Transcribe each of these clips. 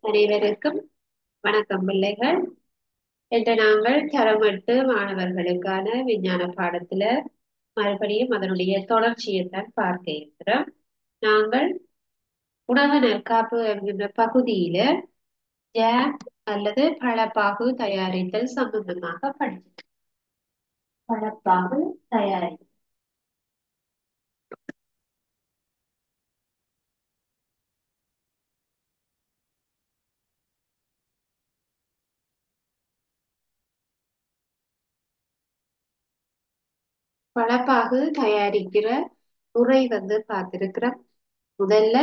அனைவருக்கும் வணக்கம் பிள்ளைகள். இன்று நாங்கள் தரம் 8 மாணவர்களுக்கான விஞ்ஞான பாடத்துல மறுபடியும் அதனுடைய தொடர்ச்சியைத்தான் பார்க்க இருக்கிறோம். நாங்கள் உணவு நற்காப்பு என்கின்ற பகுதியில ஜாம் அல்லது பழப்பாகு தயாரித்தல் சம்பந்தமாக படிச்சோம். பழப்பாகு தயாரித்தல் பழப்பாகு தயாரிக்கிற முறை பார்த்திருக்கிறோம். முதல்ல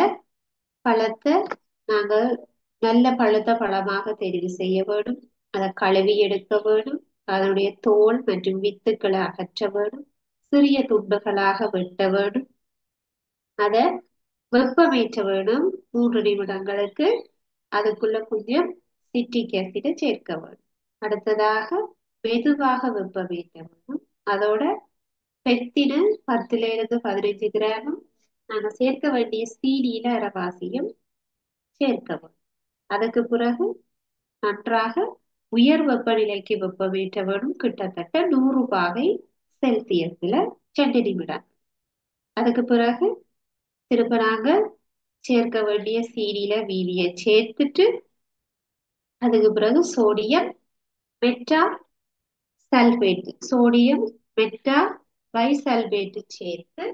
பழத்தை நாங்க நல்ல பழுத்த பழமாக தெரிவு செய்ய வேண்டும். அதை கழுவி எடுக்க வேண்டும். அதனுடைய தோல் மற்றும் வித்துக்களை அகற்ற வேண்டும். சிறிய துண்டுகளாக வெட்ட வேண்டும். அதை வெப்பமேற்ற வேண்டும் 3 நிமிடங்களுக்கு. அதுக்குள்ள கொஞ்சம் சிட்ரிக் ஆசிடை சேர்க்க வேண்டும். அடுத்ததாக மெதுவாக வெப்பமேற்ற வேண்டும். அதோட பெக்டின 10 to 15 கிராமும் நாங்கள் சேர்க்க வேண்டிய சீனியில அரைவாசியும் சேர்க்கவும். அதுக்கு பிறகு நன்றாக உயர் வெப்பநிலைக்கு வெப்பமேற்ற வேண்டும். கிட்டத்தட்ட 100 பாகை செல்சியஸ்ல 2 நிமிடம். அதுக்கு பிறகு திரும்ப நாங்க சேர்க்க வேண்டிய சீனியில வீதியை சேர்த்துட்டு அதுக்கு பிறகு மெட்டா சோடியம் மெட்டா பைசல்பேட் சேர்த்து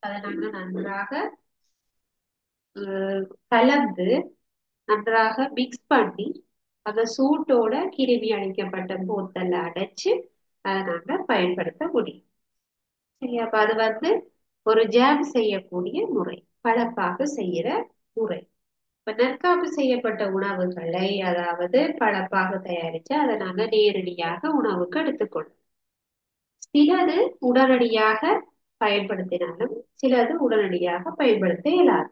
அதை நாங்க நன்றாக கலந்து நன்றாக மிக்ஸ் பண்ணி அந்த சூட்டோட கிருமி அழிக்கப்பட்ட போத்தல்ல அடைச்சு அதை நாங்க பயன்படுத்த முடியும். சரி, அப்ப அது ஒரு ஜாம் செய்யக்கூடிய முறை, பழப்பாகு செய்யற முறை. இப்ப நற்காப்பு செய்யப்பட்ட உணவுகளை, அதாவது பழப்பாக தயாரிச்சு அதை நாங்க நேரடியாக உணவுக்கு எடுத்துக்கொள்ளும். சிலது உடனடியாக பயன்படுத்தினாலும் சிலது உடனடியாக பயன்படுத்த இயலாது.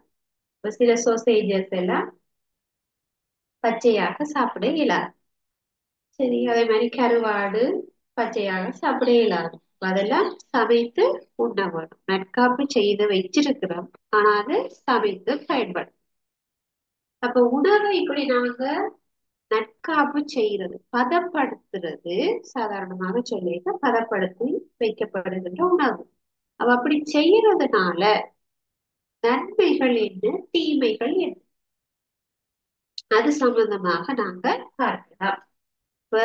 இப்ப சில சோசேஜஸ் எல்லாம் பச்சையாக சாப்பிட இயலாது. சரி, அதே மாதிரி கருவாடு பச்சையாக சாப்பிட இயலாது. அதெல்லாம் சமைத்து உண்ண வேணும். நற்காப்பு செய்து வச்சிருக்கிறோம், ஆனா அது சமைத்து பயன்படும். அப்ப உணவை இப்படி நாங்க நற்காப்பு செய்யறது, பதப்படுத்துறது, சாதாரணமாக சொல்லிட்டு பதப்படுத்தி வைக்கப்படுகின்ற உணவு. அப்ப அப்படி செய்யறதுனால நன்மைகள் என்ன, தீமைகள் என்ன, அது சம்பந்தமாக நாங்க பார்க்கலாம். இப்ப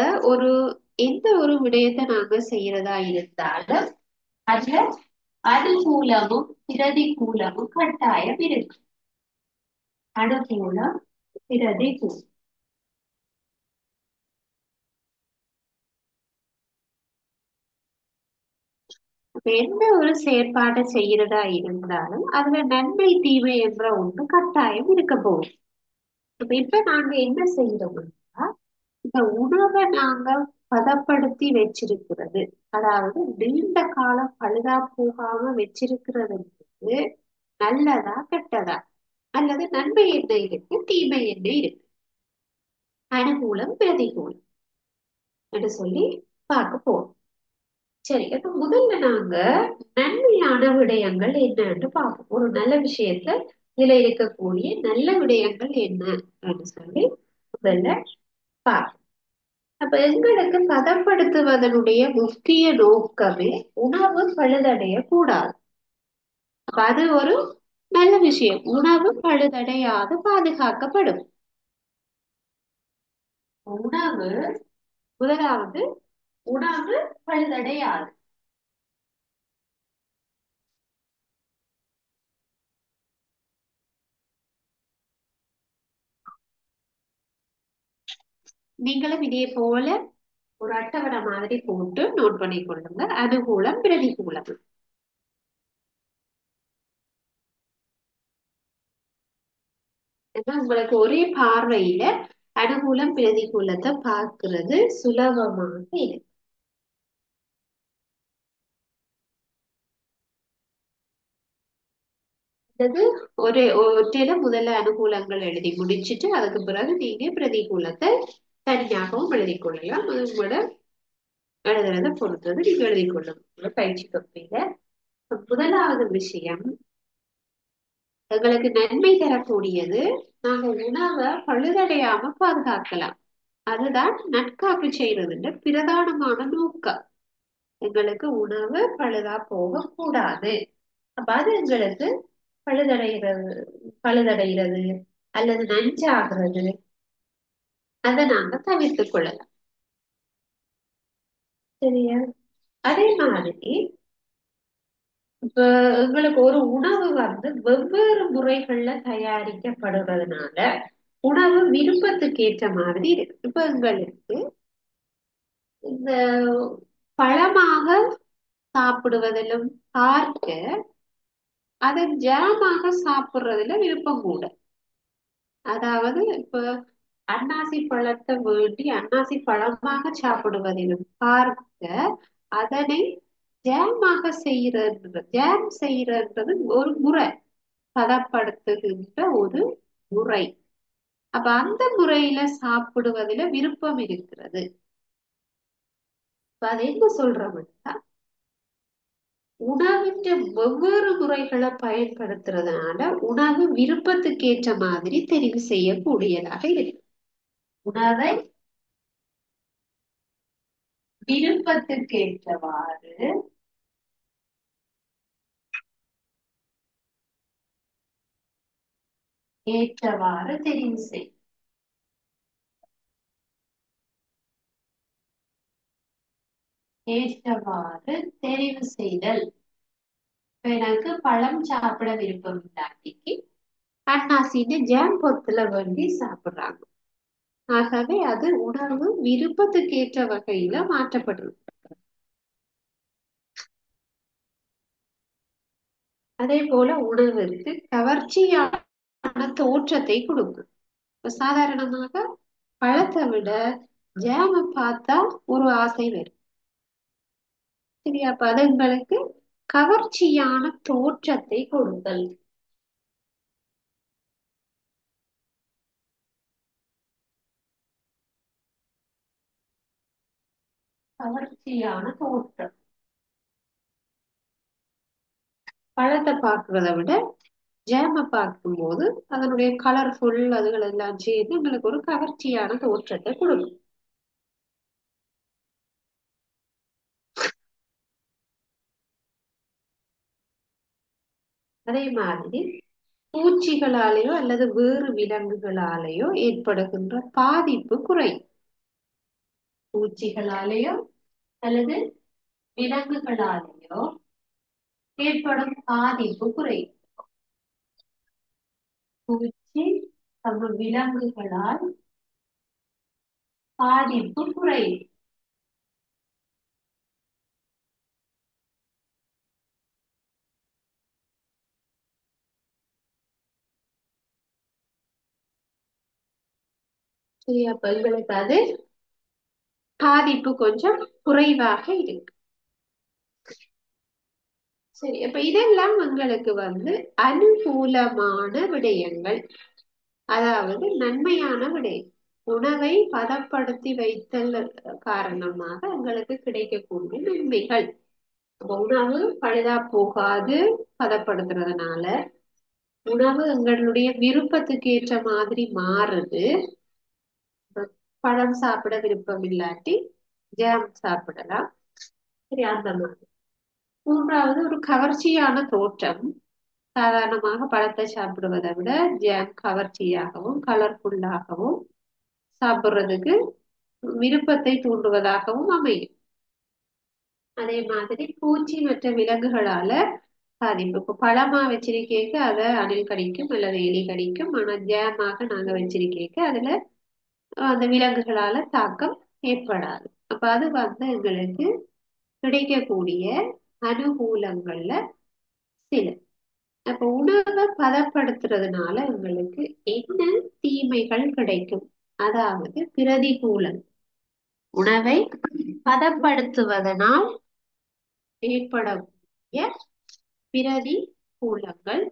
எந்த ஒரு விடயத்தை நாங்க செய்யறதா இருந்தாலும் அதுல அனுகூலமும் பிரதிகூலமும் கட்டாயம் இருக்கு. அனுகூலம் பிரதிகூலம். அப்ப எந்த ஒரு செயற்பாட்டை செய்யறதா இருந்தாலும் அதுல நன்மை தீமை என்ற ஒன்று கட்டாயம் இருக்க போகுது. இப்ப நாங்க என்ன செய்யறோம்னா, இந்த உணவை நாங்க பதப்படுத்தி வச்சிருக்கிறது, அதாவது நீண்ட காலம் பழுதா போகாம வச்சிருக்கிறது நல்லதா கெட்டதா, அல்லது நன்மை என்ன இருக்கு தீமை என்ன இருக்கு, அனுகூலம் பிரதிகூலம் என்று சொல்லி பார்க்க போறோம். சரி, அப்ப முதல்ல நாங்க நன்மையான விடயங்கள் என்னன்னு பார்ப்போம். ஒரு நல்ல விஷயத்த இதுல இருக்கக்கூடிய நல்ல விடயங்கள் என்னன்னு சொல்லி முதல்ல பார்ப்போம். அப்ப எங்களுக்கு பதப்படுத்துவதனுடைய முக்கிய நோக்கமே உணவு பழுதடைய கூடாது. அப்ப அது ஒரு நல்ல விஷயம். உணவு பழுதடையாது பாதுகாக்கப்படும். உணவு முதலாவது உணவு பழுதடையாது. நீங்களும் இதே போல ஒரு அட்டவணை மாதிரி போட்டு நோட் பண்ணி கொள்ளுங்க. அனுகூலம் பிரதிகூலம். உங்களுக்கு ஒரே பார்வையில அனுகூலம் பிரதிகூலத்தை பார்க்கிறது சுலபமாக இருக்கு. அது ஒற்றையில முதல்ல அனுகூலங்கள் எழுதி முடிச்சுட்டு அதுக்கு பிறகு நீங்க பிரதிகூலத்தை தனியாகவும் எழுதி கொள்ளலாம். அது உங்களோட எழுதுறத பொறுத்தது நீங்க எழுதி கொள்ளணும் பயிற்சி தொகுதியில. முதலாவது விஷயம், எங்களுக்கு நன்மை தரக்கூடியது. நாங்க உணவை பழுதடையாம பாதுகாக்கலாம். அதுதான் நட்காப்பு செய்யறதுன்ற பிரதானமான நோக்கம். எங்களுக்கு உணவு பழுதா போகக்கூடாது. அப்ப அது எங்களுக்கு பழுதடைகிறது பழுதடைகிறது அல்லது நஞ்சாகிறது, அதை நாங்க தவிர்த்துக் கொள்ளலாம். சரியா? அதே மாதிரி இப்ப எங்களுக்கு ஒரு உணவு வெவ்வேறு முறைகள்ல தயாரிக்கப்படுறதுனால உணவு விருப்பத்துக்கு ஏற்ற மாதிரி இருக்கு. இப்ப எங்களுக்கு இந்த பழமாக சாப்பிடுவதிலும் பார்க்க அதை ஜாமாக சாப்பிடுறதுல விருப்பம் கூட. அதாவது இப்ப அன்னாசி பழத்தை வேண்டி அன்னாசி பழமாக சாப்பிடுவதிலும் பார்க்க அதனை ஜாமாக ஜாம் செய்யறது ஒரு முறை, பதப்படுத்துகின்ற ஒரு முறை. அப்ப அந்த முறையில சாப்பிடுவதில விருப்பம் இருக்கிறது. இப்ப அது என்ன சொல்றோம்னா, உணவின் வெவ்வேறு முறைகளை பயன்படுத்துறதுனால உணவு விருப்பத்துக்கு ஏற்ற மாதிரி தெரிவு செய்யக்கூடியதாக இருக்கு. உணவை விருப்பத்துக்கு ஏற்றவாறு தெரிவு செய் ஏற்றவாறு தெரிவு செய்தல். இப்ப எனக்கு பழம் சாப்பிட விருப்பம் இல்லாட்டிக்கு அன்னாசின்னு ஜாம் பொத்துல வேண்டி சாப்பிடுறாங்க. ஆகவே அது உணவு விருப்பத்துக்கு ஏற்ற வகையில மாற்றப்படுது. அதே போல உணவிற்கு கவர்ச்சியான தோற்றத்தை கொடுக்கும். இப்ப சாதாரணமாக பழத்தை விட ஜாம பார்த்தா ஒரு ஆசை வரும். சரியா? பதங்களுக்கு கவர்ச்சியான தோற்றத்தை கொடுத்தல். கவர்ச்சியான தோற்றம். பழத்தை பார்க்கிறத விட ஜாம பார்க்கும்போது அதனுடைய கலர்ஃபுல் அதுகள் எல்லாம் சேர்ந்து உங்களுக்கு ஒரு கவர்ச்சியான தோற்றத்தை கொடுக்கும். அதே மாதிரி பூச்சிகளாலேயோ அல்லது வேறு விலங்குகளாலேயோ ஏற்படுகின்ற பாதிப்பு குறை. பூச்சிகளாலேயோ அல்லது விலங்குகளாலேயோ ஏற்படும் பாதிப்பு குறை. பூச்சி விலங்குகளால் பாதிப்பு குறை. சரியா? அப்ப எங்களுக்கு அது பாதிப்பு கொஞ்சம் குறைவாக இருக்கு. சரி, அப்ப இதெல்லாம் உங்களுக்கு அனுகூலமான விடயங்கள், அதாவது நன்மையான விடயம். உணவை பதப்படுத்தி வைத்தல் காரணமாக உங்களுக்கு கிடைக்கக்கூடிய நன்மைகள். உணவு பழுதா போகாது பதப்படுத்துறதுனால உணவு எங்களுடைய விருப்பத்துக்கு ஏற்ற மாதிரி மாறுது. பழம் சாப்பிட விருப்பம் இல்லாட்டி ஜாம் சாப்பிடலாம். சரி, அந்த மாதிரி. மூன்றாவது ஒரு கவர்ச்சியான தோற்றம். சாதாரணமாக பழத்தை சாப்பிடுவதை விட ஜாம் கவர்ச்சியாகவும் கலர்ஃபுல்லாகவும் சாப்பிடுறதுக்கு விருப்பத்தை தூண்டுவதாகவும் அமையும். அதே மாதிரி பூச்சி மற்ற விலங்குகளால பாதிப்பு. இப்போ பழமா வச்சிருக்கேக்க அதை அணில் கடிக்கும் அல்லது எலி கடிக்கும். ஆனா ஜாமாக நாங்க வச்சிருக்கேக்க அதுல அந்த விலங்குகளால தாக்கம் ஏற்படாது. அப்ப அது எங்களுக்கு கிடைக்கக்கூடிய அனுகூலங்கள்ல சில. அப்ப உணவை பதப்படுத்துறதுனால உங்களுக்கு என்ன தீமைகள் கிடைக்கும்? அதாவது பிரதிகூலம். உணவை பதப்படுத்துவதனால் ஏற்படக்கூடிய பிரதிகூலங்கள்.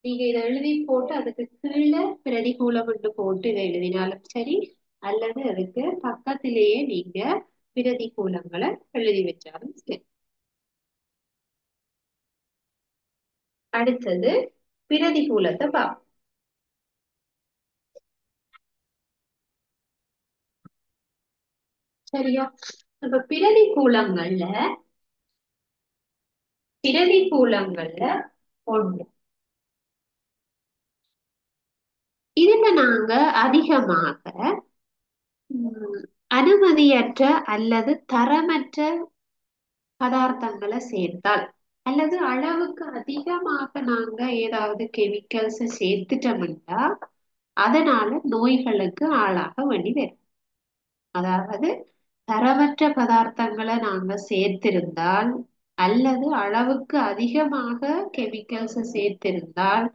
நீங்க இதை எழுதி போட்டு அதுக்கு கீழே பிரதிகூலம் என்று போட்டு இதை எழுதினாலும் சரி, அல்லது அதுக்கு பக்கத்திலேயே நீங்க பிரதிகூலங்களை எழுதி வச்சாலும் சரி. அடுத்தது பிரதிகூலத்தை பார்ப்போம். சரியா? அப்ப பிரதிகூலங்கள்ல ஒன்று இதுல நாங்க அதிகமாக ம், அனுமதியற்ற அல்லது தரமற்ற பதார்த்தங்களை சேர்த்தால் அல்லது அளவுக்கு அதிகமாக நாங்க ஏதாவது கெமிக்கல்ஸ் சேர்த்துட்டோம்னா அதனால நோய்களுக்கு ஆளாக வேண்டி வரும். அதாவது தரமற்ற பதார்த்தங்களை நாங்க சேர்த்திருந்தால் அல்லது அளவுக்கு அதிகமாக கெமிக்கல்ஸ் சேர்த்திருந்தால்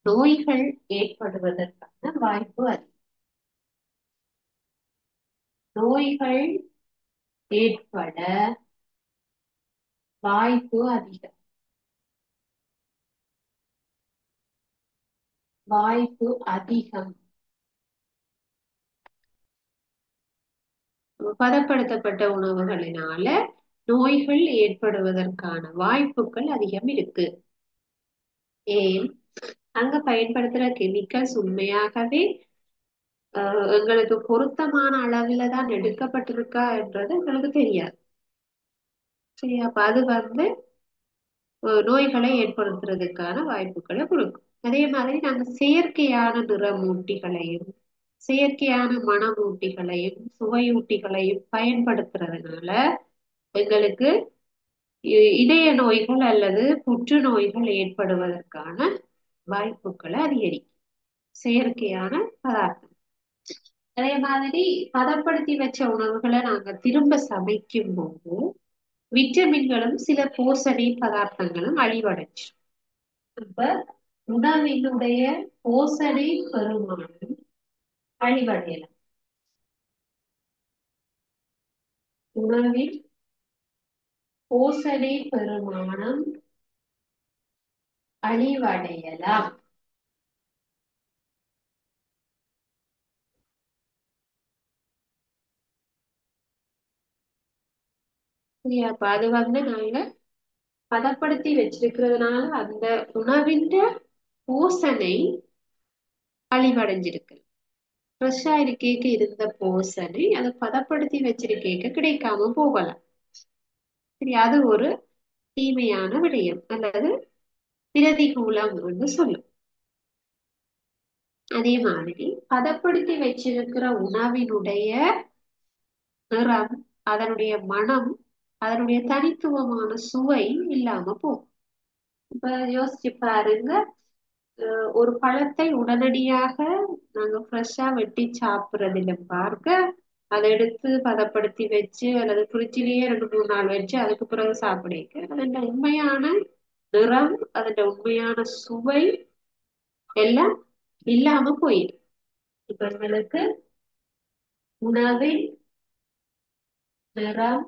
நோய்கள் ஏற்படுவதற்கான வாய்ப்பு அதிகம். நோய்கள் ஏற்பட வாய்ப்பு அதிகம். வாய்ப்பு அதிகம். பதப்படுத்தப்பட்ட உணவுகளினால நோய்கள் ஏற்படுவதற்கான வாய்ப்புகள் அதிகம் இருக்கு. ஏன்? அங்க பயன்படுத்துற கெமிக்கல்ஸ் உண்மையாகவே எங்களுக்கு பொருத்தமான அளவுல தான் எடுக்கப்பட்டிருக்கா என்றது எங்களுக்கு தெரியாது. சரி, அப்ப அது நோய்களை ஏற்படுத்துறதுக்கான வாய்ப்புகளை கொடுக்கும். அதே மாதிரி நாங்க செயற்கையான நிறமூட்டிகளையும் செயற்கையான மணமூட்டிகளையும் சுவையூட்டிகளையும் பயன்படுத்துறதுனால எங்களுக்கு இதய நோய்கள் அல்லது புற்றுநோய்கள் ஏற்படுவதற்கான வாய்ப்புகளை அதிகரிக்கும். செயற்கையான பதார்த்தம். அதே மாதிரி பதப்படுத்தி வச்ச உணவுகளை நாங்க திரும்ப சமைக்கும் போது விட்டமின்களும் சில போஷணை பதார்த்தங்களும் அழிவடைச்சு. அப்ப உணவினுடைய போஷணை பெருமானம் அழிவடையலாம். உணவின் போஷணை பெருமானம் அழிவடையலாம். சரியா? அப்ப அது நாங்க பதப்படுத்தி வச்சிருக்கிறதுனால அந்த உணவின் போஷணை அழிவடைஞ்சிருக்கு. ஃப்ரெஷ்ஷா இருக்கேக்கு இருந்த போஷணை அதை பதப்படுத்தி வச்சிருக்கேக்க கிடைக்காம போகலாம். சரி, அது ஒரு தீமையான விடயம் அல்லது பிரதிகூலம் என்று சொல்லும். அதே மாதிரி பதப்படுத்தி வச்சிருக்கிற உணவினுடைய நிறம், அதனுடைய மனம், அதனுடைய தனித்துவமான சுவை இல்லாம போகும். இப்ப யோசிச்சு பாருங்க, ஒரு பழத்தை உடனடியாக நாங்க ஃப்ரெஷ்ஷா வெட்டி சாப்பிடுறதில்ல பார்க்க அதை எடுத்து பதப்படுத்தி வச்சு அல்லது ஃப்ரிட்ஜிலேயே 2 3 நாள் வச்சு அதுக்கு பிறகு சாப்பிடுங்க. அதோட உண்மையான நிறம், அதோட உண்மையான சுவை எல்லாம் இல்லாம போயிடும். இப்ப எங்களுக்கு உணவின் நிறம்,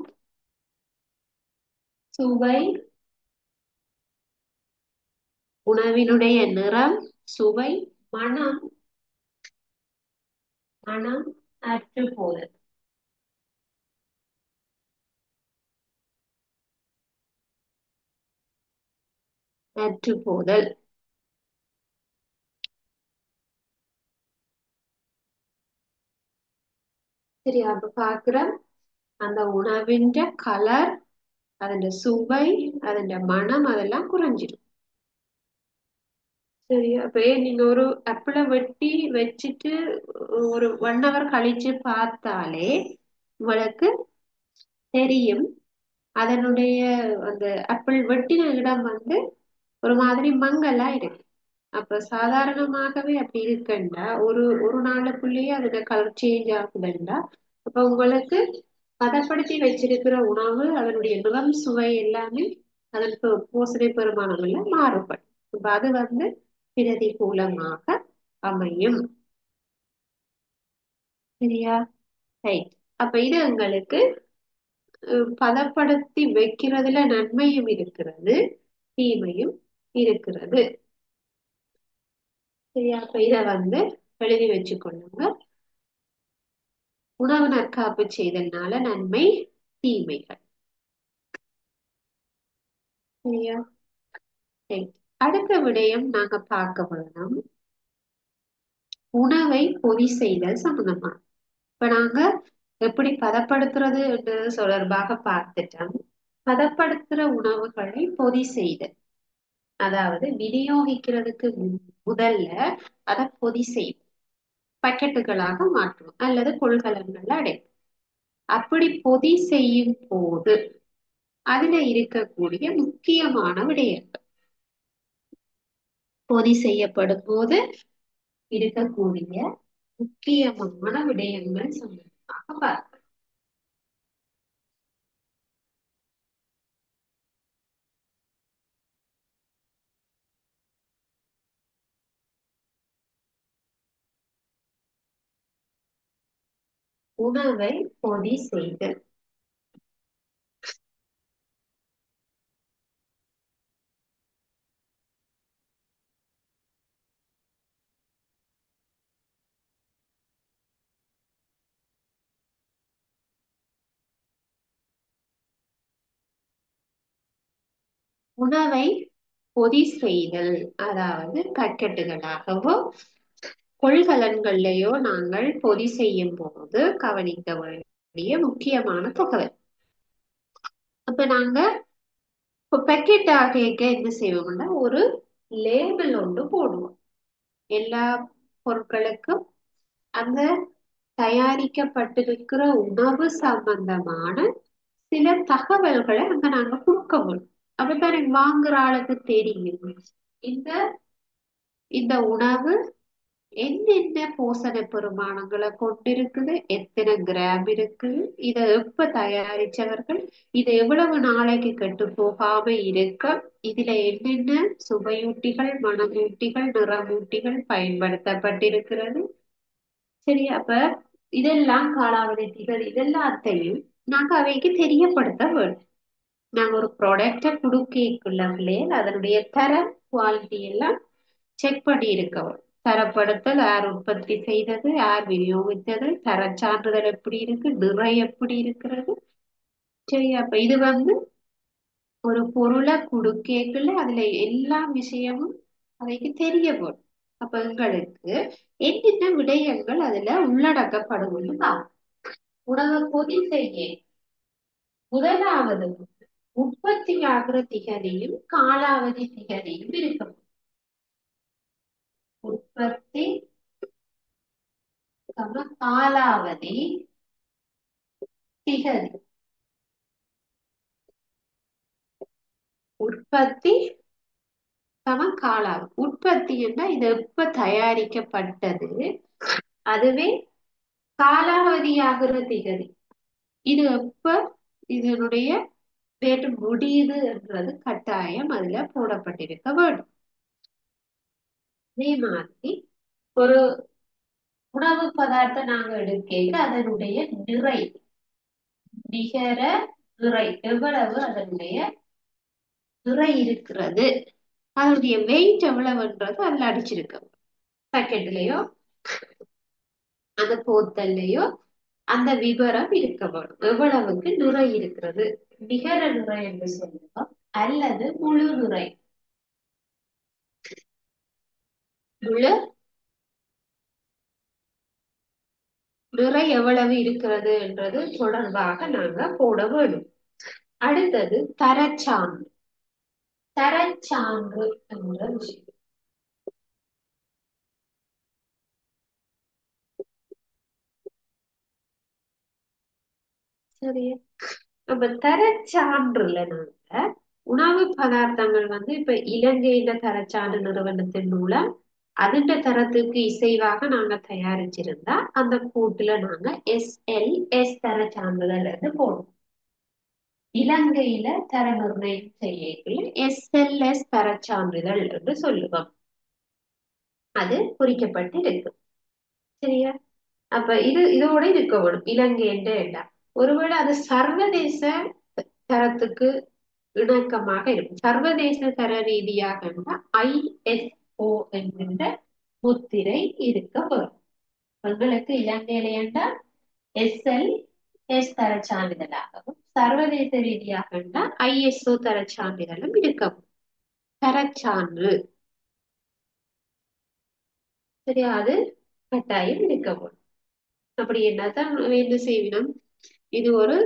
சுவை, உணவினுடைய நிறம், சுவை, மனம், மனம் அற்று போதல். அற்று போதல். சரி, அப்ப பாக்குறோம் அந்த உணவின் கலர், அதோட சுவை, அதோட மனம் அதெல்லாம் குறைஞ்சிடும். சரி, அப்ப நீங்க ஒரு ஆப்பிளை வெட்டி வச்சுட்டு ஒரு 1 hour கழிச்சு பார்த்தாலே உங்களுக்கு தெரியும் அதனுடைய அந்த ஆப்பிள் வெட்டின இடம் ஒரு மாதிரி மங்கலா இருக்கு. அப்ப சாதாரணமாகவே அப்படி இருக்குண்டா ஒரு ஒரு நாளுக்குள்ளேயே அதோட கலர் சேஞ்ச் ஆகுதுண்டா அப்ப உங்களுக்கு பதப்படுத்தி வச்சிருக்கிற உணவு அதனுடைய நிறம், சுவை எல்லாமே அதற்கு போசனை பெருமானங்கள்ல மாறுபடும். இப்ப அது பிரதிகூலமாக அமையும். சரியா? ரைட். அப்ப இது எங்களுக்கு பதப்படுத்தி வைக்கிறதுல நன்மையும் இருக்கிறது, தீமையும் இருக்கிறது. சரியா? அப்ப இத எழுதி வச்சுக்கொள்ளுங்க. உணவு நற்காப்பு செய்தல்னால நன்மை, தீமைகள். சரியா? ரைட். அடுத்த விடயம் நாங்க பார்க்க வேணும் உணவை பொதி செய்தல் சம்பந்தமா. இப்ப நாங்க எப்படி பதப்படுத்துறது என்று தொடர்பாக பார்த்துட்டோம். பதப்படுத்துற உணவுகளை பொதி செய்தல், அதாவது விநியோகிக்கிறதுக்கு முதல்ல அதை பொதி செய்வோம், பக்கெட்டுகளாக மாற்றுவோம் அல்லது கொள்கலன்கள் அடைப்போம். அப்படி பொதி செய்யும் போது அதுல இருக்கக்கூடிய முக்கியமான விடயங்கள், பொதி செய்யப்படும் போது இருக்கக்கூடிய முக்கியமான விடயங்கள் சம்பந்தமாக பார்க்கலாம். உணவை பொதி செய்தல். உணவை பொதி செய்தல் அதாவது பக்கெட்டுகளாகவோ கொள்கலன்கள்லயோ நாங்கள் பொதி செய்யும் போது கவனிக்க வேண்டிய முக்கியமான தகவல். அப்ப நாங்க பேக்கெட் ஆக என்ன செய்வோம்னா ஒரு லேபிள் ஒன்று போடுவோம். எல்லா பொருட்களுக்கும் அந்த தயாரிக்கப்பட்டிருக்கிற உணவு சம்பந்தமான சில தகவல்களை அங்க நாங்க கொடுக்க முடியும். அப்பதான் எனக்கு வாங்குற ஆளுக்கு தெரியும் இந்த இந்த உணவு என்னென்ன போஷண பெருமானங்களை கொண்டிருக்குது, எத்தனை கிராம் இருக்குது, இதை எப்ப தயாரிச்சவர்கள், இது எவ்வளவு நாளைக்கு கெட்டு போகாம இருக்க, இதுல என்னென்ன சுவையூட்டிகள், மணமூட்டிகள், நிறமூட்டிகள் பயன்படுத்தப்பட்டிருக்கிறது. சரி, அப்ப இதெல்லாம் காலாவதிகள் இதெல்லாத்தையும் நாங்க அவைக்கு தெரியப்படுத்த வேண்டும். நாங்க ஒரு ப்ராடக்ட கொடுக்கக்குள்ளே அதனுடைய தரம் குவாலிட்டி எல்லாம் செக் பண்ணி இருக்கவும், தரப்படுத்தல் யார் உற்பத்தி செய்தது, யார் விநியோகித்தது, தர சான்றிதழ் எப்படி இருக்கு, நிறை எப்படி இருக்கிறது. சரி, அப்ப இது ஒரு பொருளை கொடுக்கக்குள்ள அதுல எல்லா விஷயமும் அவைக்கு தெரிய வரும். அப்ப எங்களுக்கு என்னென்ன விடயங்கள் அதுல உள்ளடக்கப்படுவது தான். உணவு பொதி செய்ய முதலாவது உற்பத்தி ஆகிற திகதியும் காலாவதி திகதியும் இருக்கும். உற்பத்தி காலாவதி திகதி. உற்பத்தி காலாவதி. உற்பத்தி என்ன, இது எப்ப தயாரிக்கப்பட்டது, அதுவே காலாவதி ஆகிற திகதி இது எப்ப இதனுடைய டேட் முடியுது என்றது கட்டாயம் அதுல போடப்பட்டிருக்க வேண்டும். அதே மாதிரி ஒரு உணவு பதார்த்தம் நாங்க எடுக்க அதனுடைய நிறை, நிகர நிறை எவ்வளவு அதனுடைய நிறை இருக்கிறது, அதனுடைய வெயிட் எவ்வளவுன்றது அதுல அடிச்சிருக்க பாக்கெட்லயோ அந்த போத்தல்லையோ அந்த விவரம் இருக்க வேண்டும். எவ்வளவுக்கு நிறை இருக்கிறது, நிகர நிறை என்று சொல்லுவோம் அல்லது முழு நிறை. முழு நிறை எவ்வளவு இருக்கிறது என்றது தொடர்பாக நாங்க போட வேண்டும். அடுத்தது தரச்சான்று. தரச்சான்று என்ற விஷயம் சரியா. நம்ம தரச்சான்றுல நாங்க உணவு பதார்த்தங்கள் இப்ப இலங்கையில தரச்சான்று நிறுவனத்தின் மூலம் அதுண்ட தரத்துக்கு இசைவாக நாங்க தயாரிச்சிருந்தா அந்த கூட்டுல நாங்க SLS தர சான்றிதழ் என்று போடுவோம். இலங்கையில தர நிர்ணயம் செய்யக்குள்ள SLS தர சான்றிதழ் என்று சொல்லுவோம். அது குறிக்கப்பட்டு இருக்கு. சரியா. அப்ப இதோட இருக்க வேணும் இலங்கை என்ற இடம். ஒருவேளை அது சர்வதேச தரத்துக்கு இணக்கமாக இருக்கும். சர்வதேச தர ரீதியாக இருந்தால் ISO என்கின்ற முத்திரை இருக்க வரும். எங்களுக்கு இலங்கையில என்றால் SLS தர சான்றிதழாகவும், சர்வதேச ரீதியாக இருந்தால் ISO தர சான்றிதழும் இருக்கும். தரச்சான்று. சரியா? அது கட்டாயம் இருக்க வேண்டும். அப்படி என்னதான் என்ன செய்வினம், இது ஒரு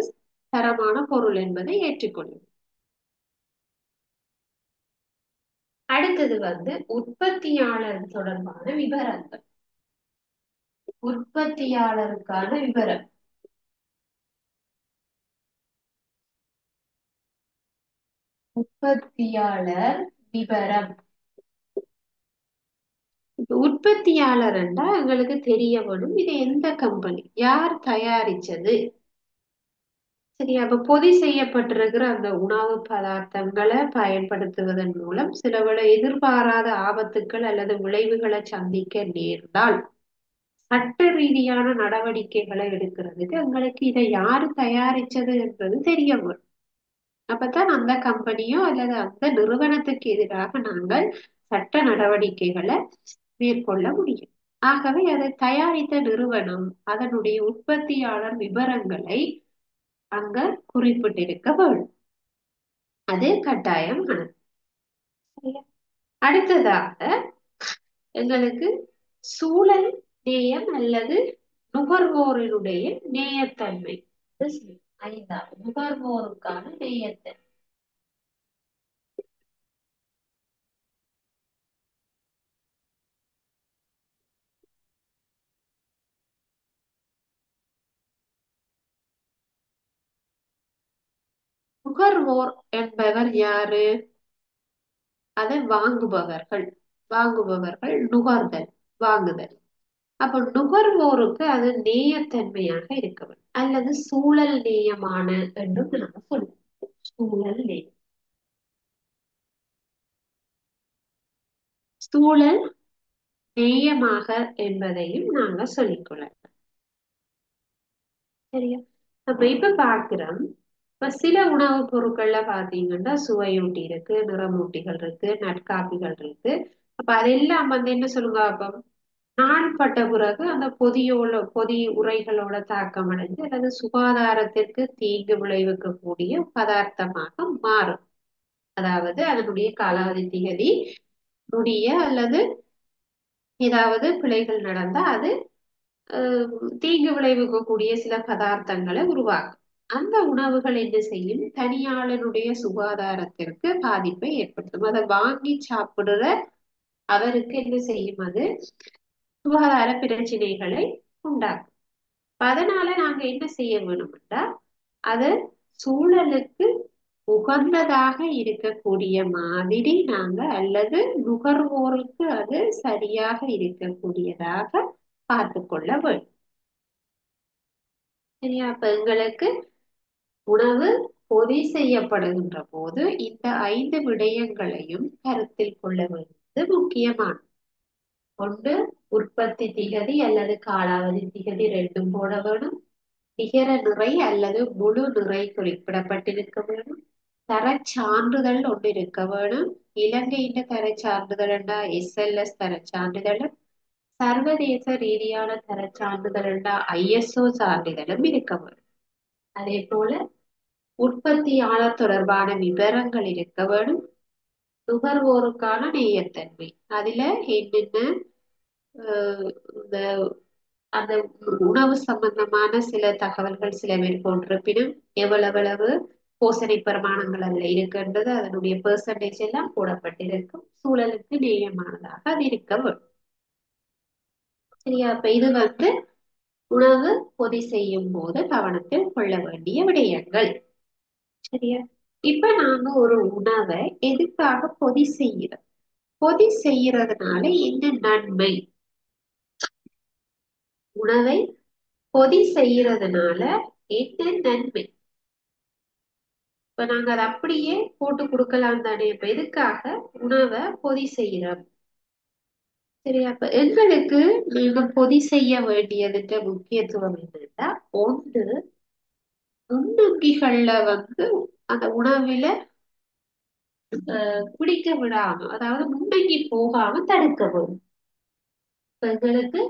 தரமான பொருள் என்பதை ஏற்றுக்கொள்ளும். அடுத்தது உற்பத்தியாளர் தொடர்பான விவரங்கள். உற்பத்தியாளருக்கான விவரம். உற்பத்தியாளர் விவரம். இப்ப உற்பத்தியாளர் என்றா எங்களுக்கு தெரிய வரும், இது எந்த கம்பெனி, யார் தயாரிச்சது. சரி, அப்ப பொதி செய்யப்பட்டிருக்கிற அந்த உணவு பதார்த்தங்களை பயன்படுத்துவதன் மூலம் சிலவேளை எதிர்பாராத ஆபத்துக்கள் அல்லது விளைவுகளை சந்திக்க நேர்ந்தால் சட்ட ரீதியான நடவடிக்கைகளை எடுக்கிறதுக்கு எங்களுக்கு இதை யாரு தயாரிச்சது என்பது தெரிய வரும். அப்பதான் அந்த கம்பெனியோ அல்லது அந்த நிறுவனத்துக்கு எதிராக நாங்கள் சட்ட நடவடிக்கைகளை மேற்கொள்ள முடியும். ஆகவே அதை தயாரித்த நிறுவனம் அதனுடைய உற்பத்தியாளர் விவரங்களை அங்க குறிப்பிட்டிருக்க வேண்டும். அது கட்டாயம் ஆனது. சரியா? அடுத்ததாக எங்களுக்கு சூழல் நேயம் அல்லது நுகர்வோரினுடைய நேயத்தன்மை. ஐந்தாவது நுகர்வோருக்கான நேயத்தன்மை. நுகர்வோர் என்பவர் யாரு? அதை வாங்குபவர்கள். வாங்குபவர்கள் நுகர்தல், வாங்குதல். அப்ப நுகர்வோருக்கு அது நேயத்தன்மையாக இருக்க வேண்டும் அல்லது சூழல் நேயமான என்றும் நாம சொல்லுவோம். சூழல் நேயம், சூழல் நேயமாக என்பதையும் நாங்க சொல்லிக்கொள்ளலாம். சரியா? அப்ப இப்ப பார்க்கிறோம், இப்ப சில உணவுப் பொருட்கள்ல பாத்தீங்கன்னா சுவையூட்டி இருக்கு, நிறமூட்டிகள் இருக்கு, நற்காப்பிகள் இருக்கு. அப்ப அதெல்லாம் என்ன சொல்லுங்க, அப்ப நாள்பட்ட பிறகு அந்த பொதி உரைகளோட தாக்கம் அடைஞ்சு அல்லது சுகாதாரத்திற்கு தீங்கு விளைவிக்கக்கூடிய பதார்த்தமாக மாறும். அதாவது அதனுடைய காலாவதி திகதி முடிய அல்லது ஏதாவது பிழைகள் நடந்தா அது அஹ், தீங்கு விளைவிக்கக்கூடிய சில பதார்த்தங்களை உருவாக்கும். அந்த உணவுகள் என்ன செய்யும், தனியாளனுடைய சுகாதாரத்திற்கு பாதிப்பை ஏற்படுத்தும். அதை வாங்கி சாப்பிடுற அவருக்கு என்ன செய்யும், அது சுகாதார பிரச்சனைகளை உண்டாக்கும். அதனால நாங்க என்ன செய்ய வேணும்னா, அது சூழலுக்கு உகந்ததாக இருக்கக்கூடிய மாதிரி நாங்க அல்லது நுகர்வோருக்கு அது சரியாக இருக்கக்கூடியதாக பார்த்து கொள்ள வேண்டும். சரியா? அப்ப எங்களுக்கு உணவு பொதி செய்யப்படுகின்ற போது இந்த 5 விடயங்களையும் கருத்தில் கொள்ள வேண்டியது முக்கியமானது. ஒன்று, உற்பத்தி திகதி அல்லது காலாவதி திகதி ரெண்டும் போட வேணும். நிகர நிறை அல்லது முழு நிறை குறிப்பிடப்பட்டிருக்க வேணும். தரச் சான்றிதழ் ஒன்று இருக்க வேணும். இலங்கையின் தரச் சான்றிதழ் SLS தரச் சான்றிதழ், சர்வதேச ரீதியான தரச் சான்றிதழ் ISO சான்றிதழும் இருக்க வேணும். அதே போல உற்பத்தியாளர் தொடர்பான விவரங்கள் இருக்க வேணும். நுகர்வோருக்கான நேயத்தன்மை, அதுல என்னென்ன இந்த அந்த உணவு சம்பந்தமான சில தகவல்கள் சில பேர் போட்டிருப்பினும் எவ்வளவு போசனை பிரமாணங்கள் அதுல இருக்குன்றது அதனுடைய பெர்சன்டேஜ் எல்லாம் போடப்பட்டிருக்கும். சூழலுக்கு நேயமானதாக அது இருக்க வேண்டும். சரியா? அப்ப இது உணவு பொதி செய்யும் போது கவனத்தில் கொள்ள வேண்டிய விடயங்கள். சரியா? இப்ப நாங்க ஒரு உணவை எதுக்காக பொதி செய்யறோம், பொதி செய்யறதுனால என்ன நன்மை, உணவை பொதி செய்யறதுனால என்ன நன்மை. இப்ப நாங்க அதை அப்படியே போட்டு கொடுக்கலாம் தானே. இப்ப எதுக்காக உணவை பொதி செய்யறோம்? சரி, அப்ப எங்களுக்கு நாங்க பொதி செய்ய வேண்டியதுன்ற முக்கியத்துவம் என்னன்னா, ஒன்று, நுண்ணுங்கிகள்ல அந்த உணவில குடிக்க விடாம, அதாவது முன்னங்கி போகாம தடுக்க வேண்டும். இப்ப எங்களுக்கு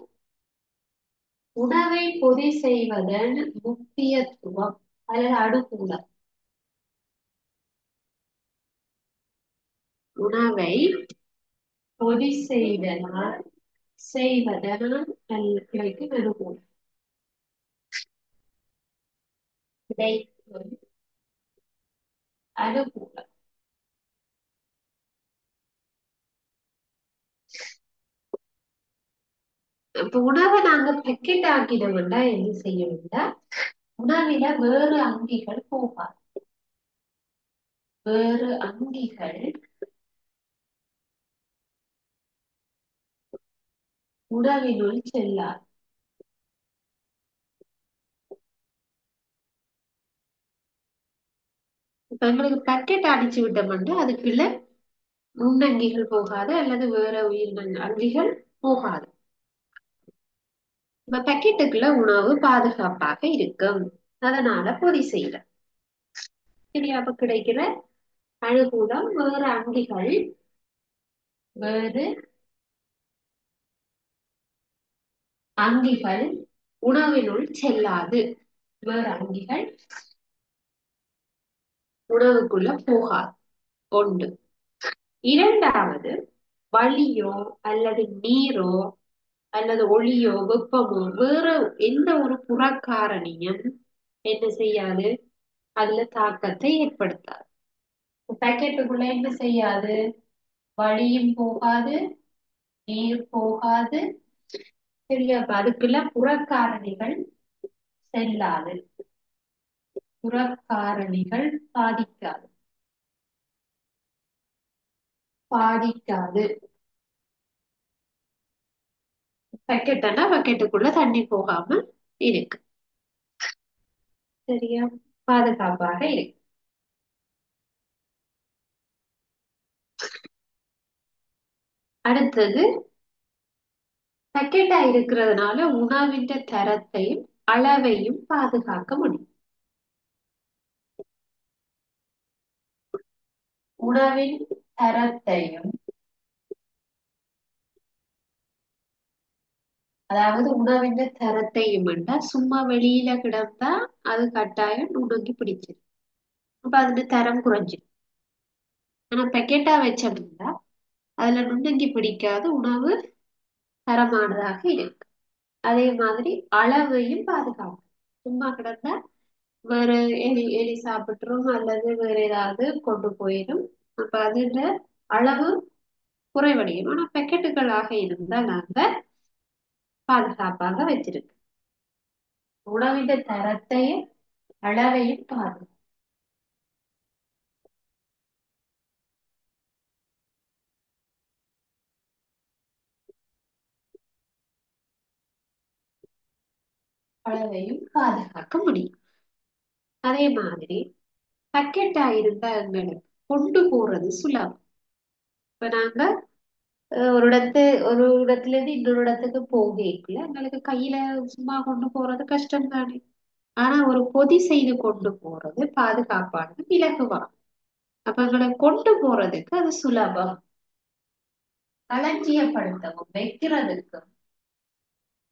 உணவை பொதி செய்வதன் முக்கியத்துவம் அல்லது அடுக்குங்க. உணவை பொதி செய்வதனால் கிடைக்கும் அனுகூலம். கிடைக்கும் அனுகூலம். இப்ப உணவை நாங்க பெக்கெட் ஆக்கினோம்னா என்ன செய்யணும்னா உணவில வேறு அங்கிகள் போகாது. வேறு அங்கிகள் உணவினுள் செல்லாது. இப்ப எங்களுக்கு பக்கெட் அடிச்சு விட்டோம்னா அதுக்குள்ள நுண்ணங்கிகள் போகாது அல்லது வேற உயிரின அங்கிகள் போகாது. இப்ப பக்கெட்டுக்குள்ள உணவு பாதுகாப்பாக இருக்கும். அதனால பொதி செய்யற சரியா. அப்ப கிடைக்கிற அனுகூலம் வேறு அங்கிகள் உணவினுள் செல்லாது. வேறு அங்கிகள் உணவுக்குள்ள போகாது. ஒன்று. இரண்டாவது, வளியோ அல்லது நீரோ அல்லது ஒளியோ வெப்பமோ வேற எந்த ஒரு புறக்காரணியும் என்ன செய்யாது, அதுல தாக்கத்தை ஏற்படுத்தாது. பேக்கெட்டுக்குள்ள என்ன செய்யாது, வளியும் போகாது, நீர் போகாது. சரியா. அதுக்குள்ள புறக்காரணிகள் செல்லாது. புறக்காரணிகள் பாதிக்காது. பக்கெட்னா பக்கெட்டுக்குள்ள தண்ணி போகாம இருக்கு. சரியா. பாதுகாப்பாக இருக்கு. அடுத்தது, பக்கெட்டா இருக்கிறதுனால உணவின் தரத்தையும் அளவையும் பாதுகாக்க முடியும். உணவின் தரத்தையும், அதாவது உணவின் தரத்தையும் சும்மா வெளியில கிடந்தா அது கட்டாயம் நுணுங்கி பிடிச்சிடும். அப்ப அதுல தரம் குறைஞ்சிடும். ஆனா பெக்கெட்டா வச்சோம்னா அதுல நுணுங்கி பிடிக்காத உணவு தரமானதாக இருக்கு. அதே மாதிரி அளவையும் பாதுகாக்கும். சும்மா கிடந்தா வேற எலி எலி சாப்பிட்டுரும் அல்லது வேற ஏதாவது கொண்டு போயிடும். அப்ப அதுல அளவு குறைவடையும். ஆனா பெக்கெட்டுகளாக இருந்தால் நாங்க பாதுகாப்பாக வச்சிருக்கு. உணவின் தரத்தையும் அளவையும் பாதுகாக்கும். அளவையும் பாதுகாக்க முடியும். அதே மாதிரி பக்கெட்டா இருந்தா எங்களுக்கு கொண்டு போறது சுலபம். இப்ப நாங்க ஒரு இடத்துல இருந்து இன்னொரு இடத்துக்கு போகல எங்களுக்கு கையில சும்மா கொண்டு போறது கஷ்டம் தானே. ஆனா ஒரு பொதி செய்து கொண்டு போறது பாதுகாப்பானது, இலகுவானது. அப்ப எங்களை கொண்டு போறதுக்கு அது சுலபம். களஞ்சியப்படுத்தவும் வைக்கிறதுக்கு,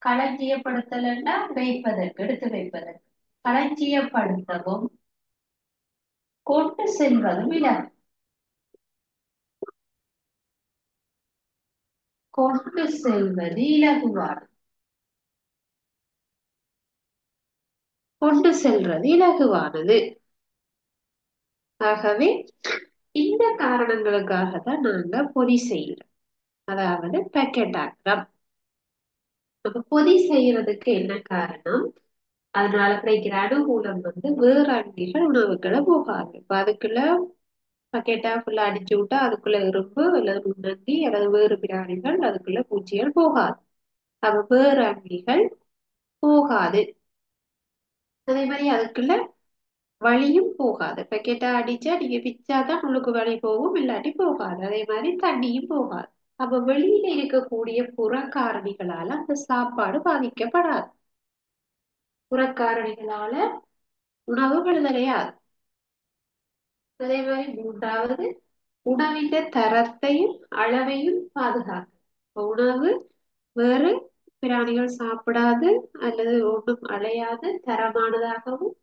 களஞ்சியப்படுத்தலைன்னா வைப்பதற்கு, எடுத்து வைப்பதற்கு, களஞ்சியப்படுத்தவும் கொண்டு செல்வதும் இலகு. கொண்டு செல்வது இலகுவானது. கொண்டு செல்வது இலகுவானது. ஆகவே இந்த காரணங்களுக்காக தான் நாங்க பொதி செய்யறோம். அதாவது பேக்கெட் ஆக்குறோம். அப்ப பொதி செய்யறதுக்கு என்ன காரணம்? அதனால கிடைக்கிற அனுகூலம் வேறு அங்கிகள் உணவுகளை போகாது. இப்ப அதுக்குள்ள பக்கெட்டா ஃபுல்லா அடிச்சு விட்டா அதுக்குள்ள எறும்பு அல்லது நுண்ணங்கி அல்லது வேறு பிராணிகள் அதுக்குள்ள பூச்சிகள் போகாது. அப்ப வேறு அங்கிகள் போகாது. அதே மாதிரி அதுக்குள்ள வழியும் போகாது. பக்கெட்டா அடிச்சா நீங்க பிச்சாதான் உங்களுக்கு வழி போகும், இல்லாட்டி போகாது. அதே மாதிரி தண்ணியும் போகாது. அப்ப வெளியில இருக்கக்கூடிய புறக்காரணிகளால அந்த சாப்பாடு பாதிக்கப்படாது. புறக்காரணிகளால உணவு பழுதடையாது. அதே மாதிரி மூன்றாவது, உணவின் தரத்தையும் அளவையும் பாதுகாக்கும். உணவு வேறு பிராணிகள் சாப்பிடாது அல்லது ஒன்றும் அலையாது தரமானதாகவும்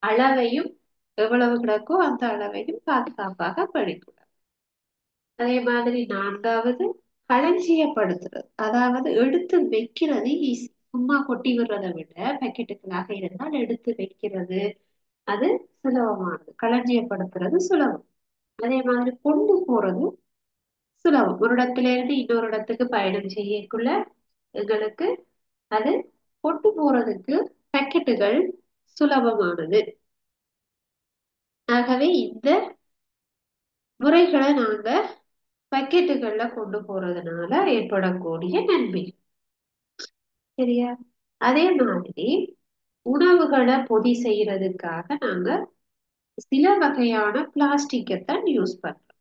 அளவையும் எவ்வளவு கிடக்கோ அந்த அளவையும் பாதுகாப்பாக படிக்கும். அதே மாதிரி நான்காவது களஞ்சியப்படுத்துறது, அதாவது எடுத்து வைக்கிறது ஈஸி. சும்மா கொட்டி விடுறதை விட பாக்கெட்டுகளாக இருந்தால் எடுத்து வைக்கிறது அது சுலபமானது, களஞ்சியப்படுத்துறது சுலபம். அதே மாதிரி கொண்டு போறது சுலபம். ஒரு இடத்துல இருந்து இன்னொரு இடத்துக்கு பயணம் செய்யக்குள்ள எங்களுக்கு அது கொண்டு போறதுக்கு பாக்கெட்டுகள் சுலபமானது. ஆகவே இந்த முறைகளை நாங்க பக்கெட்டுகள்ல கொண்டு போறதுனால ஏற்படக்கூடிய நன்மை. சரியா? அதே மாதிரி உணவுகளை பொதி செய்யறதுக்காக நாங்க சில வகையான பிளாஸ்டிக்கை யூஸ் பண்றோம்.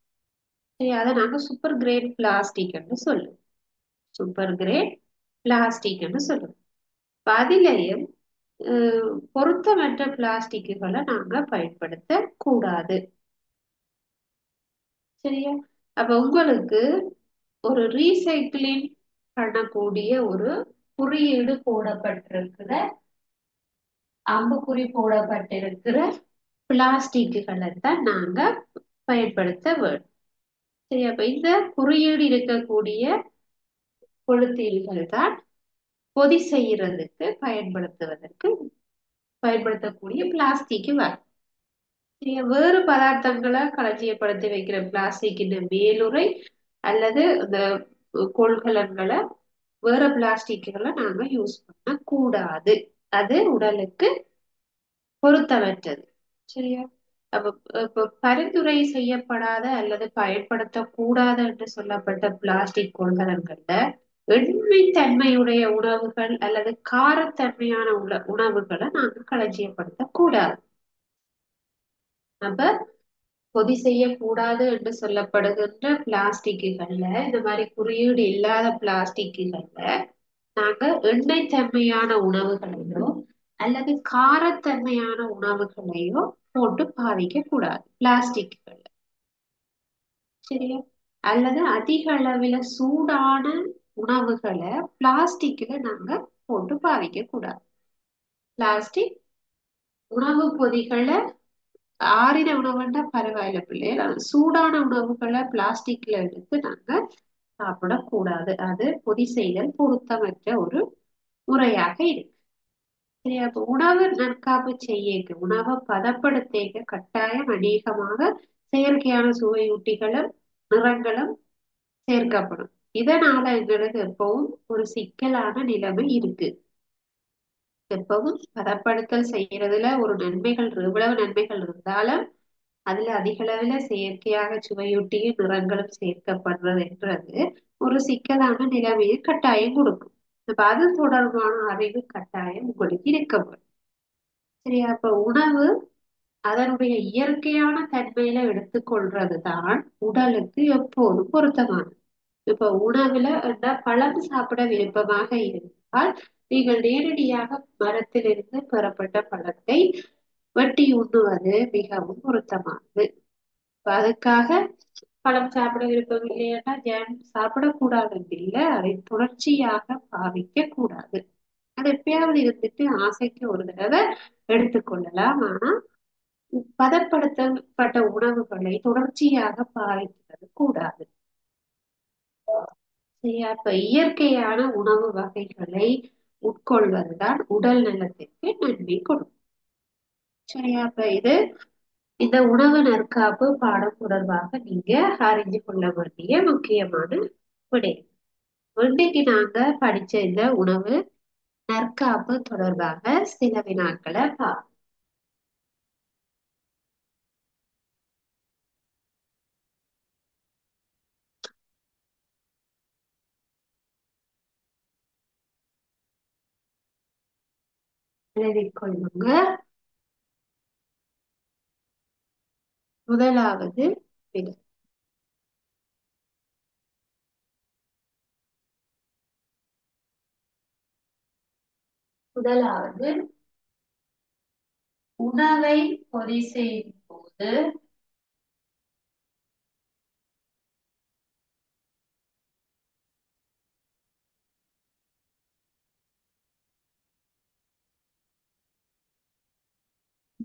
சரி, அதை நாங்க சூப்பர் கிரேட் பிளாஸ்டிக்னு சொல்லுவோம். சூப்பர் கிரேட் பிளாஸ்டிக்னு சொல்லுவோம். இப்ப அதிலையும் பொருத்தமற்ற பிளாஸ்டிக்குகளை நாங்க பயன்படுத்த கூடாது. சரியா? அப்ப உங்களுக்கு ஒரு ரீசைக்கிளிங் பண்ணக்கூடிய ஒரு குறியீடு போடப்பட்டிருக்கிற, அம்புக்குறி போடப்பட்டிருக்கிற பிளாஸ்டிக்குகளை தான் நாங்க பயன்படுத்த வேண்டும். சரி, அப்ப இந்த குறியீடு இருக்கக்கூடிய பொருட்கள் தான் பொதி செய்யறதுக்கு பயன்படுத்தக்கூடிய பிளாஸ்டிக் வரும். சரியா? வேறு பதார்த்தங்களை களஞ்சியப்படுத்தி வைக்கிற பிளாஸ்டிக்கின் மேலுறை அல்லது இந்த கொள்கலன்களை வேற பிளாஸ்டிக்குகளை நாங்க யூஸ் பண்ண கூடாது. அது உடலுக்கு பொருத்தமற்றது. சரியா? அப்ப இப்ப பரிந்துரை செய்யப்படாத அல்லது பயன்படுத்தக்கூடாத என்று சொல்லப்பட்ட பிளாஸ்டிக் கொள்கலன்கள்ல எண்ணெய் உணவுகள் அல்லது காரத்தன்மையான உணவுகளை நாங்க களஞ்சியப்படுத்த கூடாது. அப்ப பொதி செய்யக்கூடாது என்று சொல்லப்படுகின்ற பிளாஸ்டிக்குகள்ல, இந்த மாதிரி குறியீடு இல்லாத பிளாஸ்டிக்குகள்ல நாங்க எண்ணெய் தன்மையான உணவுகளையோ அல்லது காரத்தன்மையான உணவுகளையோ போட்டு பாவிக்க கூடாது பிளாஸ்டிக்குகள். சரியா? அல்லது அதிக அளவுல சூடான உணவுகளை பிளாஸ்டிக்ல நாங்க போட்டு பாவிக்க கூடாது. பிளாஸ்டிக் உணவு பொதிகளை ஆறின உணவுன்னா பரவாயில்ல பிள்ளைகள், சூடான உணவுகளை பிளாஸ்டிக்ல எடுத்து நாங்க சாப்பிடக்கூடாது. அது பொதி செய்தல் பொருத்தமற்ற ஒரு முறையாக இருக்கு. சரி, அப்ப உணவு நற்காப்பு செய்ய உணவை பதப்படுத்த கட்டாயம் அநேகமாக செயற்கையான சுவையூட்டிகளும் நிறங்களும் சேர்க்கப்படும். இதனால எங்களுக்கு எப்பவும் ஒரு சிக்கலான நிலைமை இருக்கு. எப்பவும் பதப்படுத்தல் செய்யறதுல ஒரு நன்மைகள், எவ்வளவு நன்மைகள் இருந்தாலும் அதுல அதிக அளவுல செயற்கையாக சுவையூட்டியும் நிறங்களும் சேர்க்கப்படுறதுன்றது ஒரு சிக்கலான நிலைமையை கட்டாயம் கொடுக்கும். அப்ப அது தொடர்பான அறிவு கட்டாயம் உங்களுக்கு இருக்க வேண்டும். சரியா? அப்ப உணவு அதனுடைய இயற்கையான தன்மையில எடுத்துக்கொள்றது தான் உடலுக்கு எப்போதும் பொருத்தமானது. இப்ப உணவுல பழம் சாப்பிட விருப்பமாக இருந்தால் நீங்கள் நேரடியாக மரத்திலிருந்து பெறப்பட்ட பழத்தை வெட்டி உண்ணுவது மிகவும் பொருத்தமானது. இப்ப அதுக்காக பழம் சாப்பிட விருப்பம் இல்லையா ஜாம் சாப்பிடக்கூடாது இல்லை, அதை தொடர்ச்சியாக பாவிக்க கூடாது. அது எப்பயாவது இருந்துட்டு ஆசைக்கு ஒரு தடவை எடுத்துக்கொள்ளலாம். ஆனா பதப்படுத்தப்பட்ட உணவுகளை தொடர்ச்சியாக பாவிக்கிறது கூடாது. சரியா? இப்ப இயற்கையான உணவு வகைகளை உட்கொள்வதுதான் உடல் நலத்திற்கு நன்மை கொடுக்கும். சரியா? இப்ப இந்த உணவு நற்காப்பு பாடம் தொடர்பாக நீங்க அறிந்து கொள்ள வேண்டிய முக்கியமான விடயம். இன்னைக்கு நாங்க படிச்ச இந்த உணவு நற்காப்பு தொடர்பாக சில வினாக்களை எழுதிக் கொள்ளுங்க. முதலாவது வினா. முதலாவது, உணவை பொதி செய்யும் போது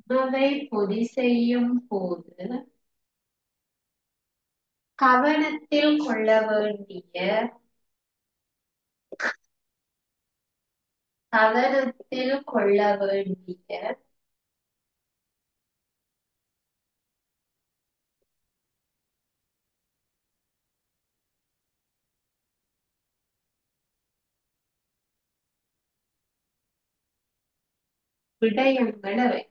உணவை பொதி செய்யும் போது கவனத்தில் கொள்ள வேண்டிய கவனத்தில் கொள்ள வேண்டிய விடயங்கள் அவை.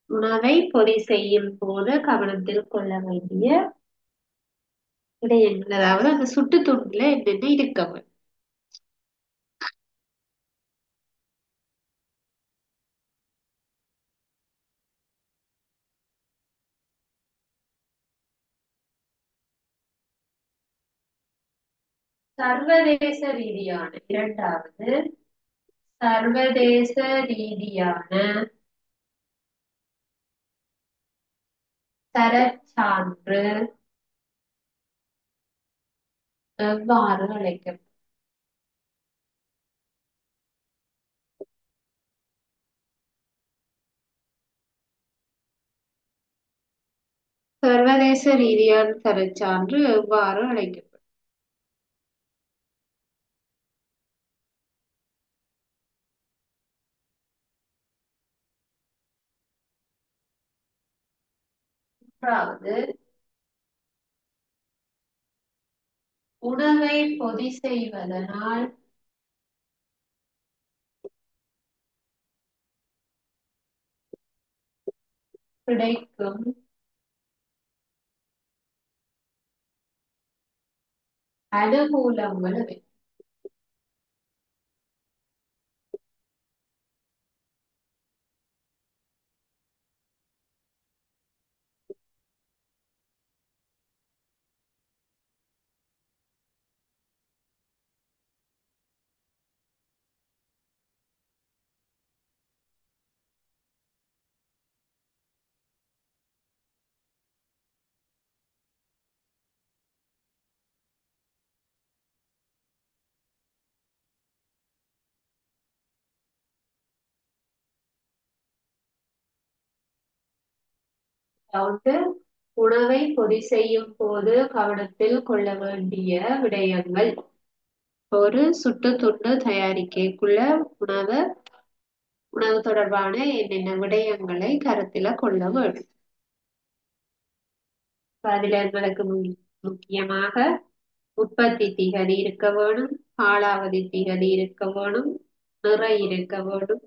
உணவை பொதி செய்யும் போது கவனத்தில் கொள்ள வேண்டிய விடயங்கள், அதாவது அந்த சுட்டு துண்டுல என்னென்ன இருக்க வேண்டும். சர்வதேச ரீதியான இரண்டாவது, சர்வதேச ரீதியான தரச்சான்று எவ்வாறு அழைக்கப்படும்? சர்வதேச ரீதியான தரச்சான்று எவ்வாறு அழைக்கப்படும்? மூன்றாவது, உணவை பொதி செய்வதனால் கிடைக்கும் அனுகூலங்கள் எவை? அதாவது உணவை பொதி செய்யும் போது கவனத்தில் கொள்ள வேண்டிய விடயங்கள். ஒரு சுட்டு துண்டு தயாரிக்கக்குள்ள உணவு தொடர்பான என்னென்ன விடயங்களை கருத்துல கொள்ள வேண்டும். அதுல எங்களுக்கு முக்கியமாக உற்பத்தி திகதி இருக்க வேணும், காலாவதி திகதி இருக்க வேணும், நிறை இருக்க வேணும்,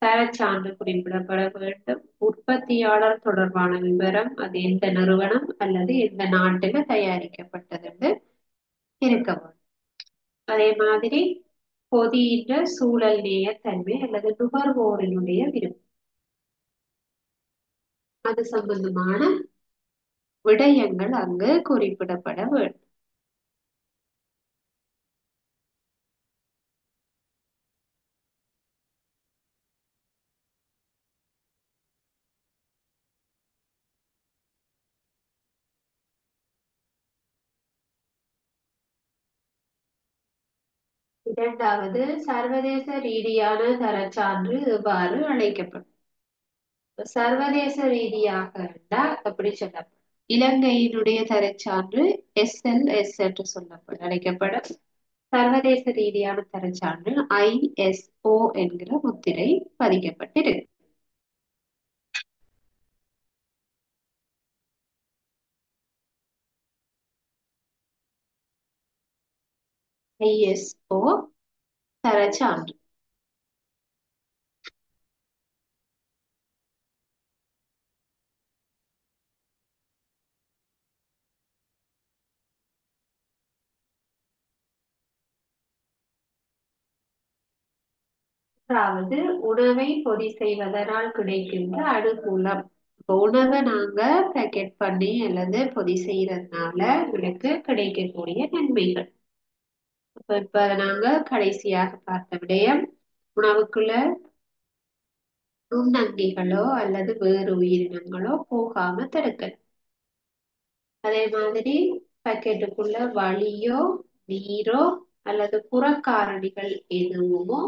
தரச்சான்று குறிப்பிடப்பட வேண்டும், உற்பத்தியாளர் தொடர்பான விவரம், அது எந்த நிறுவனம் அல்லது எந்த நாட்டில தயாரிக்கப்பட்டது என்று இருக்க வேண்டும். அதே மாதிரி பொதியின்ற சூழல் நேயத்தன்மை அல்லது நுகர்வோரினுடைய விருப்பம், அது சம்பந்தமான விடயங்கள் அங்கு குறிப்பிடப்பட வேண்டும். இரண்டாவது, சர்வதேச ரீதியான தரச்சான்று எவ்வாறு அழைக்கப்படும்? சர்வதேச ரீதியாக என்றால் எப்படி சொல்லப்படும்? இலங்கையினுடைய தரச்சான்று SLS என்று சொல்லப்படும் அழைக்கப்படும். சர்வதேச ரீதியான தரச்சான்று ISO என்கிற முத்திரை பதிக்கப்பட்டிருக்கு. ISO தரச்சான்று. அதாவது உணவை பொதி செய்வதனால் கிடைக்கின்ற அனுகூலம். இப்ப உணவை நாங்க பேக்கெட் பண்ணி அல்லது பொதி செய்யறதுனால எனக்கு கிடைக்கக்கூடிய நன்மைகள். இப்ப நாங்க கடைசியாக பார்த்த விடயம், உணவுக்குள்ள நுண்ணங்கிகளோ அல்லது வேறு உயிரினங்களோ போகாம தடுக்கல். அதே மாதிரி பாக்கெட்டுக்குள்ள வளியோ நீரோ அல்லது புறக்காரணிகள் எதுவுமோ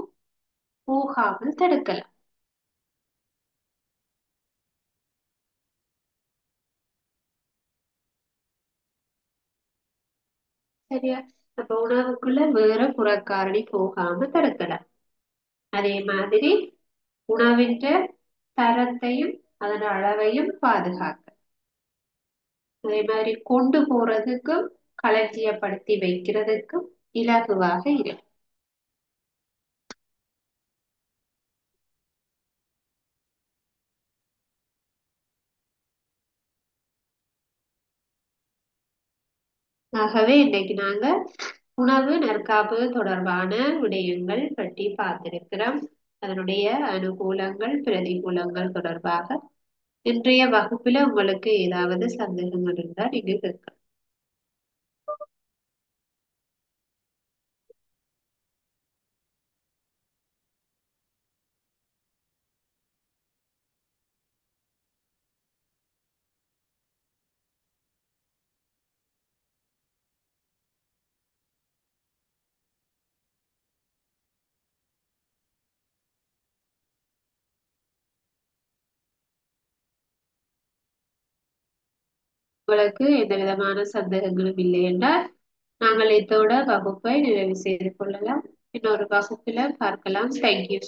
போகாமல் தடுக்கலாம். சரியா? அப்ப உணவுக்குள்ள வேற புறக்காரணி போகாம தடுக்கலாம். அதே மாதிரி உணவின் தரத்தையும் அதன் அளவையும் பாதுகாக்க. அதே மாதிரி கொண்டு போறதுக்கும் களஞ்சியப்படுத்தி வைக்கிறதுக்கும் இலகுவாக இருக்கும். ஆகவே இன்னைக்கு நாங்க உணவு நற்காப்பு தொடர்பான விடயங்கள் பற்றி பார்த்திருக்கிறோம். அதனுடைய அனுகூலங்கள் பிரதிகூலங்கள் தொடர்பாக இன்றைய வகுப்புல உங்களுக்கு ஏதாவது சந்தேகங்கள் இருந்தால் நீங்க கேட்கலாம். உங்களுக்கு எந்த விதமான சந்தேகங்களும் இல்லை என்றால் நாங்கள் இதோட வகுப்பை நிறைவு செய்து கொள்ளலாம். இன்னொரு வகுப்புல பார்க்கலாம். தேங்க்யூ.